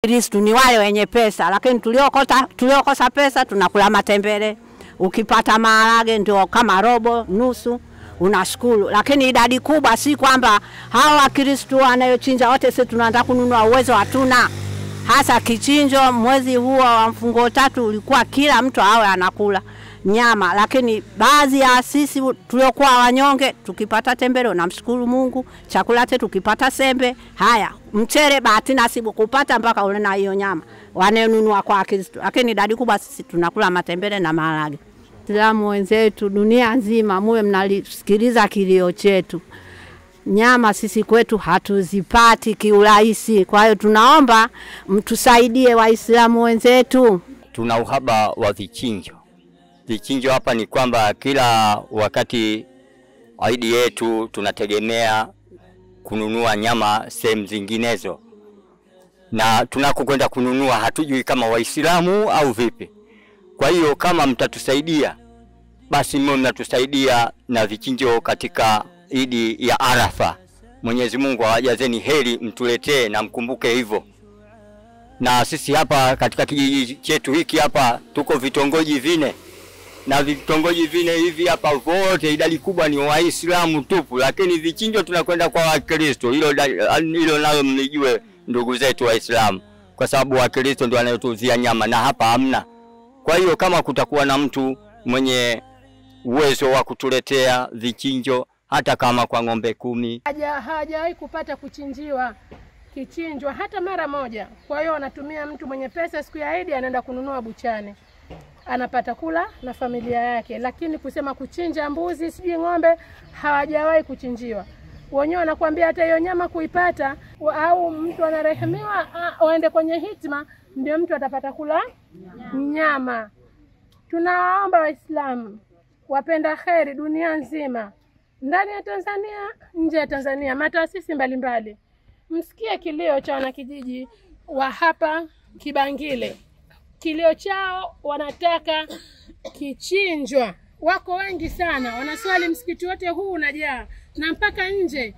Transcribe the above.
Kristo ni wale wenye pesa, lakini tuliokosa pesa tunakula matembele. Ukipata maharage ndio kama robo, nusu unashukuru. Lakini idadi kubwa si kwamba hawa Kristo wanayochinja wote sisi tunataka kununua, uwezo hatuna. Hasa kichinjo mwezi huo wa mfungo 3 ulikuwa kila mtu awe anakula nyama, lakini baadhi ya sisi tuliokuwa wanyonge tukipata tembele na mshukuru Mungu, chakula chetu tukipata sembe, haya mchere bahati nasibu kupata mpaka ule na hiyo nyama wanenunua kwa Kristo. Lakini idadi kubwa sisi tunakula matembele na maharage. Waislamu wenzetu dunia nzima muwe mnasikiliza kilio chetu. Nyama sisi kwetu hatuzipati kiurahisi. Kwa hiyo tunaomba mtusaidie Waislamu wenzetu. Tuna uhaba wa vichinjo. Vichinjo hapa ni kwamba kila wakati Eid yetu tunategemea kununua nyama sehemu zinginezo. Na tunakokwenda kununua hatujui kama Waislamu au vipi. Kwa hiyo kama mtatusaidia, basi mnatusaidia na vichinjo katika Eid ya Arafa. Mwenyezi Mungu awajazeni heri, mtuletee na mkumbuke hivyo. Na sisi hapa katika kijiji chetu hiki hapa tuko vitongoji 4. Na vitongoji 4 hivi hapa wote idadi kubwa ni Waislamu tupu, lakini vichinjo tunakwenda kwa Wakristo. Hilo nalo mlijue ndugu zetu Waislamu, kwa sababu Wakristo ndio wanayotuzia nyama na hapa hamna. Kwa hiyo kama kutakuwa na mtu mwenye uwezo wa kutuletea vichinjo hata kama kwa ng'ombe 10, hajawahi kupata kichinjwa hata mara moja. Kwa hiyo anatumia mtu mwenye pesa siku ya Eid anaenda kununua buchani, anapata kula na familia yake. Lakini kusema kuchinja mbuzi sijui ng'ombe hawajawahi kuchinjiwa. Wenyewe wanakuambia hata hiyo nyama kuipata au mtu anarehemiwa waende kwenye hitma ndio mtu atapata kula nyama. Tunawaomba Waislamu wapenda kheri dunia nzima, ndani ya Tanzania, nje ya Tanzania, mataasisi mbalimbali, msikie kilio cha wanakijiji wa hapa Kibangile. Kilio chao wanataka kichinjwa. Wako wengi sana, wanaswali msikiti wote huu unajaa na mpaka nje.